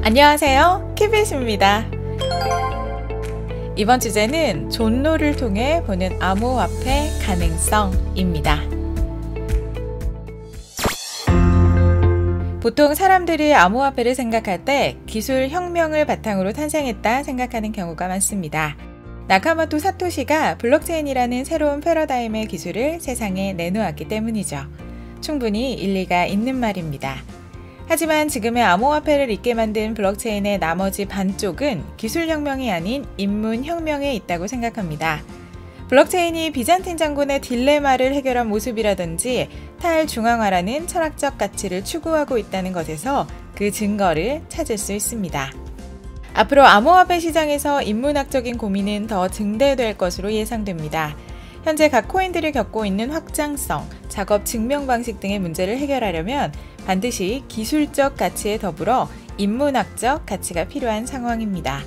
안녕하세요, KBS입니다. 이번 주제는 존노를 통해 보는 암호화폐 가능성입니다. 보통 사람들이 암호화폐를 생각할 때 기술 혁명을 바탕으로 탄생했다 생각하는 경우가 많습니다. 나카모토 사토시가 블록체인이라는 새로운 패러다임의 기술을 세상에 내놓았기 때문이죠. 충분히 일리가 있는 말입니다. 하지만 지금의 암호화폐를 있게 만든 블록체인의 나머지 반쪽은 기술혁명이 아닌 인문혁명에 있다고 생각합니다. 블록체인이 비잔틴 장군의 딜레마를 해결한 모습이라든지 탈중앙화라는 철학적 가치를 추구하고 있다는 것에서 그 증거를 찾을 수 있습니다. 앞으로 암호화폐 시장에서 인문학적인 고민은 더 증대될 것으로 예상됩니다. 현재 각 코인들이 겪고 있는 확장성, 작업 증명 방식 등의 문제를 해결하려면 반드시 기술적 가치에 더불어 인문학적 가치가 필요한 상황입니다.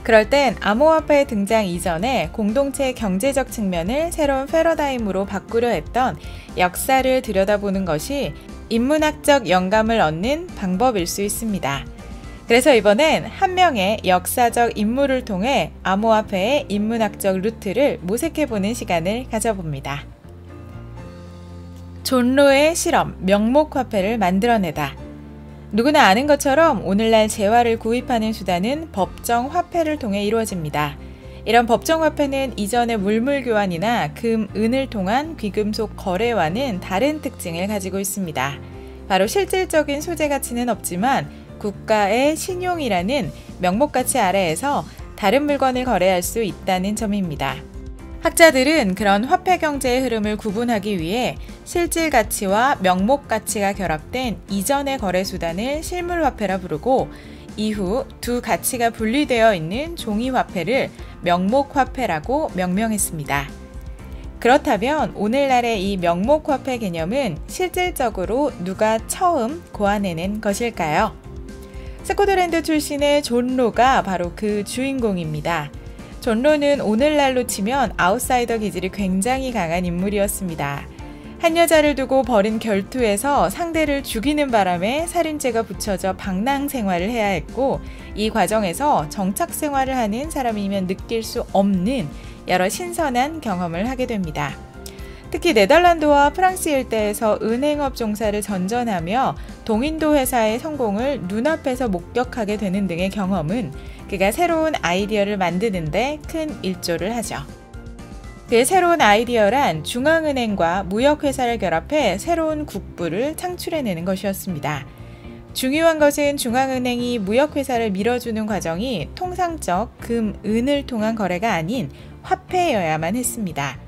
그럴 땐 암호화폐 등장 이전에 공동체 경제적 측면을 새로운 패러다임으로 바꾸려 했던 역사를 들여다보는 것이 인문학적 영감을 얻는 방법일 수 있습니다. 그래서 이번엔 한 명의 역사적 인물을 통해 암호화폐의 인문학적 루트를 모색해보는 시간을 가져봅니다. 존로의 실험, 명목화폐를 만들어내다. 누구나 아는 것처럼 오늘날 재화를 구입하는 수단은 법정화폐를 통해 이루어집니다. 이런 법정화폐는 이전의 물물교환이나 금, 은을 통한 귀금속 거래와는 다른 특징을 가지고 있습니다. 바로 실질적인 소재 가치는 없지만 국가의 신용이라는 명목가치 아래에서 다른 물건을 거래할 수 있다는 점입니다. 학자들은 그런 화폐 경제의 흐름을 구분하기 위해 실질 가치와 명목 가치가 결합된 이전의 거래 수단을 실물화폐라 부르고 이후 두 가치가 분리되어 있는 종이화폐를 명목화폐라고 명명했습니다. 그렇다면 오늘날의 이 명목화폐 개념은 실질적으로 누가 처음 고안해낸 것일까요? 스코틀랜드 출신의 존로가 바로 그 주인공입니다. 존로는 오늘날로 치면 아웃사이더 기질이 굉장히 강한 인물이었습니다. 한 여자를 두고 벌인 결투에서 상대를 죽이는 바람에 살인죄가 붙여져 방랑 생활을 해야 했고, 이 과정에서 정착 생활을 하는 사람이면 느낄 수 없는 여러 신선한 경험을 하게 됩니다. 특히 네덜란드와 프랑스 일대에서 은행업 종사를 전전하며 동인도 회사의 성공을 눈앞에서 목격하게 되는 등의 경험은 그가 새로운 아이디어를 만드는 데 큰 일조를 하죠. 그의 새로운 아이디어란 중앙은행과 무역회사를 결합해 새로운 국부를 창출해내는 것이었습니다. 중요한 것은 중앙은행이 무역회사를 밀어주는 과정이 통상적 금, 은을 통한 거래가 아닌 화폐여야만 했습니다.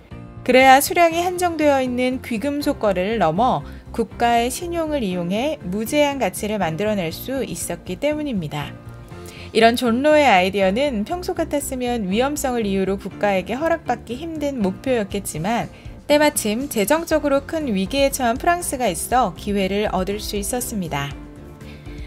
그래야 수량이 한정되어 있는 귀금속 거래를 넘어 국가의 신용을 이용해 무제한 가치를 만들어낼 수 있었기 때문입니다. 이런 존로의 아이디어는 평소 같았으면 위험성을 이유로 국가에게 허락받기 힘든 목표였겠지만 때마침 재정적으로 큰 위기에 처한 프랑스가 있어 기회를 얻을 수 있었습니다.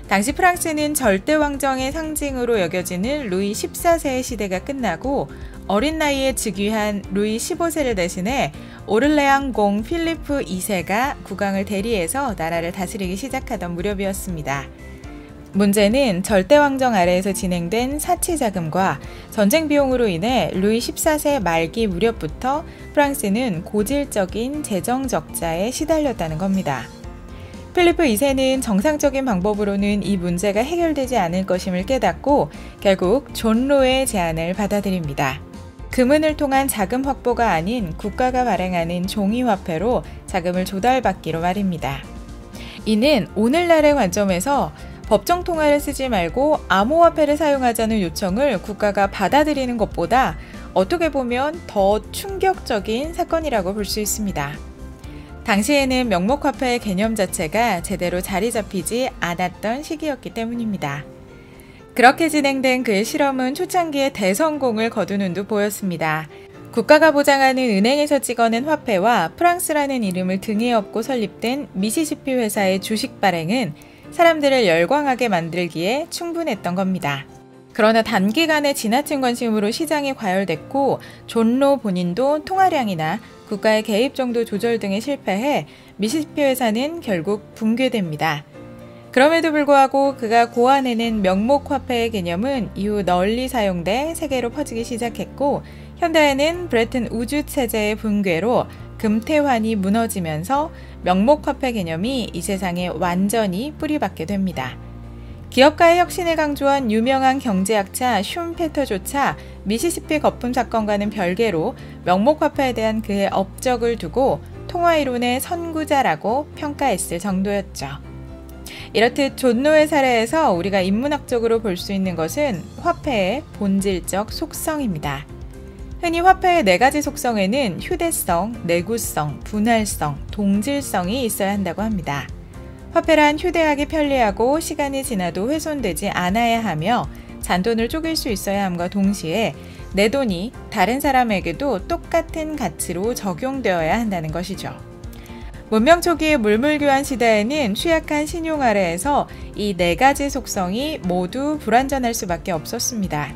당시 프랑스는 절대왕정의 상징으로 여겨지는 루이 14세의 시대가 끝나고 어린 나이에 즉위한 루이 15세를 대신해 오를레앙 공 필리프 2세가 국왕을 대리해서 나라를 다스리기 시작하던 무렵이었습니다. 문제는 절대왕정 아래에서 진행된 사치 자금과 전쟁 비용으로 인해 루이 14세 말기 무렵부터 프랑스는 고질적인 재정 적자에 시달렸다는 겁니다. 필리프 2세는 정상적인 방법으로는 이 문제가 해결되지 않을 것임을 깨닫고 결국 존로의 제안을 받아들입니다. 금은을 통한 자금 확보가 아닌 국가가 발행하는 종이화폐로 자금을 조달받기로 말입니다. 이는 오늘날의 관점에서 법정 통화를 쓰지 말고 암호화폐를 사용하자는 요청을 국가가 받아들이는 것보다 어떻게 보면 더 충격적인 사건이라고 볼 수 있습니다. 당시에는 명목화폐의 개념 자체가 제대로 자리 잡히지 않았던 시기였기 때문입니다. 그렇게 진행된 그의 실험은 초창기에 대성공을 거두는 듯 보였습니다. 국가가 보장하는 은행에서 찍어낸 화폐와 프랑스라는 이름을 등에 업고 설립된 미시시피 회사의 주식 발행은 사람들을 열광하게 만들기에 충분했던 겁니다. 그러나 단기간에 지나친 관심으로 시장이 과열됐고 존로 본인도 통화량이나 국가의 개입 정도 조절 등에 실패해 미시시피 회사는 결국 붕괴됩니다. 그럼에도 불구하고 그가 고안해낸 명목화폐의 개념은 이후 널리 사용돼 세계로 퍼지기 시작했고, 현대에는 브레튼 우주 체제의 붕괴로 금태환이 무너지면서 명목화폐 개념이 이 세상에 완전히 뿌리박게 됩니다. 기업가의 혁신을 강조한 유명한 경제학자 슌페터조차 미시시피 거품 사건과는 별개로 명목화폐에 대한 그의 업적을 두고 통화이론의 선구자라고 평가했을 정도였죠. 이렇듯 존노의 사례에서 우리가 인문학적으로 볼 수 있는 것은 화폐의 본질적 속성입니다. 흔히 화폐의 4가지 속성에는 휴대성, 내구성, 분할성, 동질성이 있어야 한다고 합니다. 화폐란 휴대하기 편리하고 시간이 지나도 훼손되지 않아야 하며 잔돈을 쪼갤 수 있어야 함과 동시에 내 돈이 다른 사람에게도 똑같은 가치로 적용되어야 한다는 것이죠. 문명 초기의 물물교환 시대에는 취약한 신용 아래에서 이 4가지 속성이 모두 불완전할 수밖에 없었습니다.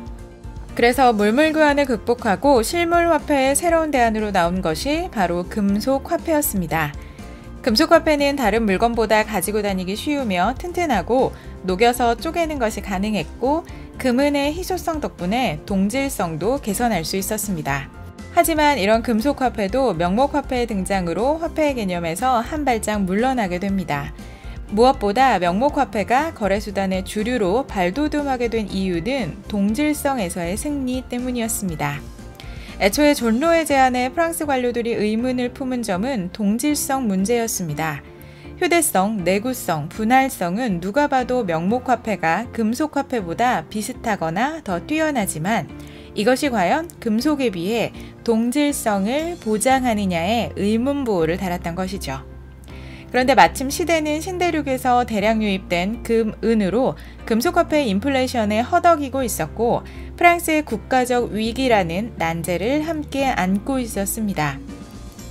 그래서 물물교환을 극복하고 실물화폐의 새로운 대안으로 나온 것이 바로 금속화폐였습니다. 금속화폐는 다른 물건보다 가지고 다니기 쉬우며 튼튼하고 녹여서 쪼개는 것이 가능했고, 금은의 희소성 덕분에 동질성도 개선할 수 있었습니다. 하지만 이런 금속화폐도 명목화폐의 등장으로 화폐의 개념에서 한 발짝 물러나게 됩니다. 무엇보다 명목화폐가 거래수단의 주류로 발돋움하게 된 이유는 동질성에서의 승리 때문이었습니다. 애초에 존로의 제안에 프랑스 관료들이 의문을 품은 점은 동질성 문제였습니다. 휴대성, 내구성, 분할성은 누가 봐도 명목화폐가 금속화폐보다 비슷하거나 더 뛰어나지만 이것이 과연 금속에 비해 동질성을 보장하느냐에 의문부호를 달았던 것이죠. 그런데 마침 시대는 신대륙에서 대량 유입된 금, 은으로 금속화폐의 인플레이션에 허덕이고 있었고, 프랑스의 국가적 위기라는 난제를 함께 안고 있었습니다.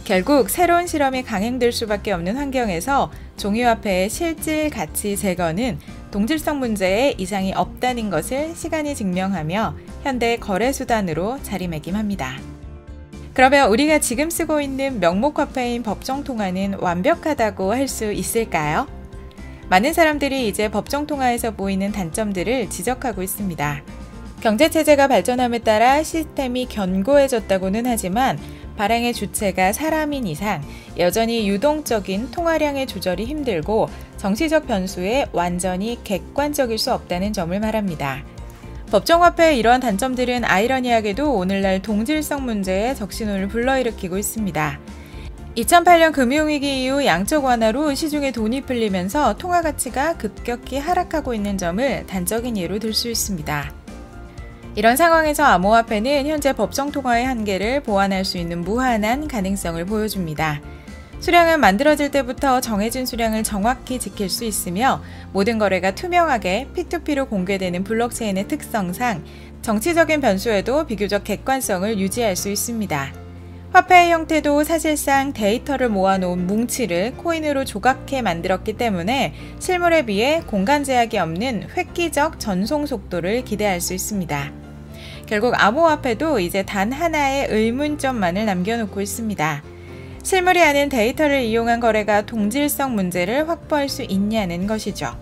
결국 새로운 실험이 강행될 수밖에 없는 환경에서 종이화폐의 실질 가치 제거는 동질성 문제에 이상이 없다는 것을 시간이 증명하며 현대 거래수단으로 자리매김합니다. 그러면 우리가 지금 쓰고 있는 명목화폐인 법정통화는 완벽하다고 할 수 있을까요? 많은 사람들이 이제 법정통화에서 보이는 단점들을 지적하고 있습니다. 경제체제가 발전함에 따라 시스템이 견고해졌다고는 하지만 발행의 주체가 사람인 이상 여전히 유동적인 통화량의 조절이 힘들고 정치적 변수에 완전히 객관적일 수 없다는 점을 말합니다. 법정화폐의 이러한 단점들은 아이러니하게도 오늘날 동질성 문제에 적신호를 불러일으키고 있습니다. 2008년 금융위기 이후 양적 완화로 시중에 돈이 풀리면서 통화 가치가 급격히 하락하고 있는 점을 단적인 예로 들 수 있습니다. 이런 상황에서 암호화폐는 현재 법정통화의 한계를 보완할 수 있는 무한한 가능성을 보여줍니다. 수량은 만들어질 때부터 정해진 수량을 정확히 지킬 수 있으며 모든 거래가 투명하게 P2P로 공개되는 블록체인의 특성상 정치적인 변수에도 비교적 객관성을 유지할 수 있습니다. 화폐의 형태도 사실상 데이터를 모아놓은 뭉치를 코인으로 조각해 만들었기 때문에 실물에 비해 공간 제약이 없는 획기적 전송 속도를 기대할 수 있습니다. 결국 암호화폐도 이제 단 하나의 의문점만을 남겨놓고 있습니다. 실물이 아닌 데이터를 이용한 거래가 동질성 문제를 확보할 수 있냐는 것이죠.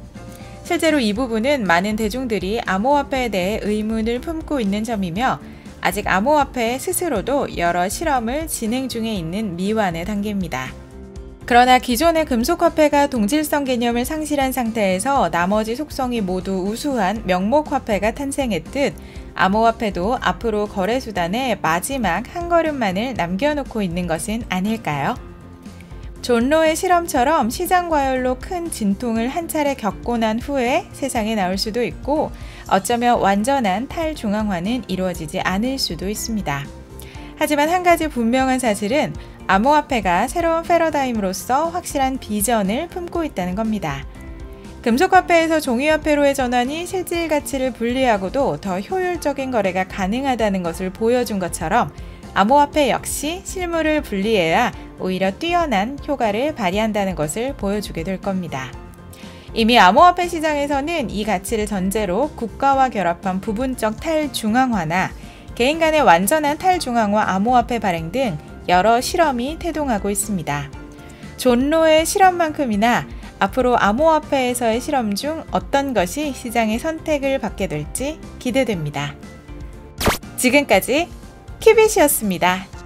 실제로 이 부분은 많은 대중들이 암호화폐에 대해 의문을 품고 있는 점이며 아직 암호화폐 스스로도 여러 실험을 진행 중에 있는 미완의 단계입니다. 그러나 기존의 금속화폐가 동질성 개념을 상실한 상태에서 나머지 속성이 모두 우수한 명목화폐가 탄생했듯 암호화폐도 앞으로 거래수단의 마지막 한 걸음만을 남겨놓고 있는 것은 아닐까요? 존로의 실험처럼 시장 과열로 큰 진통을 한 차례 겪고 난 후에 세상에 나올 수도 있고 어쩌면 완전한 탈중앙화는 이루어지지 않을 수도 있습니다. 하지만 한 가지 분명한 사실은 암호화폐가 새로운 패러다임으로서 확실한 비전을 품고 있다는 겁니다. 금속화폐에서 종이화폐로의 전환이 실질 가치를 분리하고도 더 효율적인 거래가 가능하다는 것을 보여준 것처럼 암호화폐 역시 실물을 분리해야 오히려 뛰어난 효과를 발휘한다는 것을 보여주게 될 겁니다. 이미 암호화폐 시장에서는 이 가치를 전제로 국가와 결합한 부분적 탈중앙화나 개인 간의 완전한 탈중앙화 암호화폐 발행 등 여러 실험이 태동하고 있습니다. 존로의 실험만큼이나 앞으로 암호화폐에서의 실험 중 어떤 것이 시장의 선택을 받게 될지 기대됩니다. 지금까지 큐빗이었습니다.